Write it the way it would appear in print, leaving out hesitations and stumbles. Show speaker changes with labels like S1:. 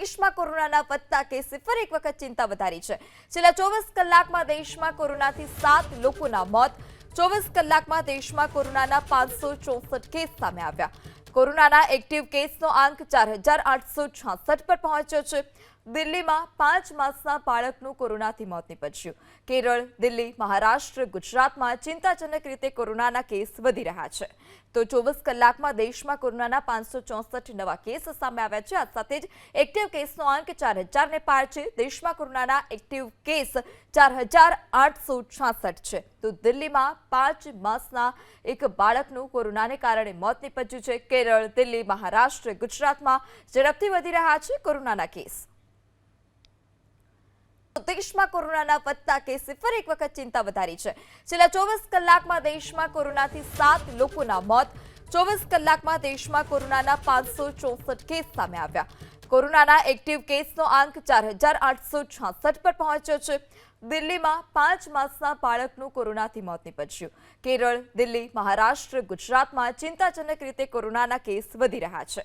S1: દેશમાં કોરોનાના વધતા કેસે ફરી એક વખત ચિંતા વધારી છે। છેલ્લા 24 કલાકમાં દેશમાં કોરોનાથી 7 લોકોના મોત। 24 કલાકમાં દેશમાં કોરોનાના 564 કેસ સામે આવ્યા। કોરોનાના એક્ટિવ કેસનો આંક 4866 પર પહોંચ્યો છે। દિલ્હીમાં 5 માસના બાળકનું કોરોનાથી મોત નીપજ્યું। કેરળ, દિલ્હી, મહારાષ્ટ્ર, ગુજરાતમાં ચિંતાજનક રીતે કોરોનાના કેસ વધી રહ્યા છે। તો 24 કલાકમાં દેશમાં કોરોનાના 564 નવા કેસ સામે આવ્યા છે। આ સાથે જ એક્ટિવ કેસનો આંક 4000 ને પાર છે। દેશમાં કોરોનાના એક્ટિવ કેસ 4866 છે। તો દિલ્હીમાં 5 માસના એક બાળકનું કોરોનાને કારણે મોત નીપજ્યું છે। કેરળ, દિલ્હી, મહારાષ્ટ્ર, ગુજરાતમાં ઝડપથી વધી રહ્યા છે કોરોનાના કેસ। દેશમાં કોરોનાના વધતા કેસે ફરી એક વખત ચિંતા વધારી છે। છેલ્લા 24 કલાકમાં દેશમાં કોરોનાથી 7 લોકોના મોત। 24 કલાકમાં દેશમાં કોરોનાના 564 કેસ સામે આવ્યા। કોરોનાના એક્ટિવ કેસનો આંક 4866 પર પહોંચ્યો છે। દિલ્હીમાં 5 માસના બાળકનું કોરોનાથી મોત નીપજ્યું। કેરળ, દિલ્હી, મહારાષ્ટ્ર, ગુજરાતમાં ચિંતાજનક રીતે કોરોનાના કેસ વધી રહ્યા છે।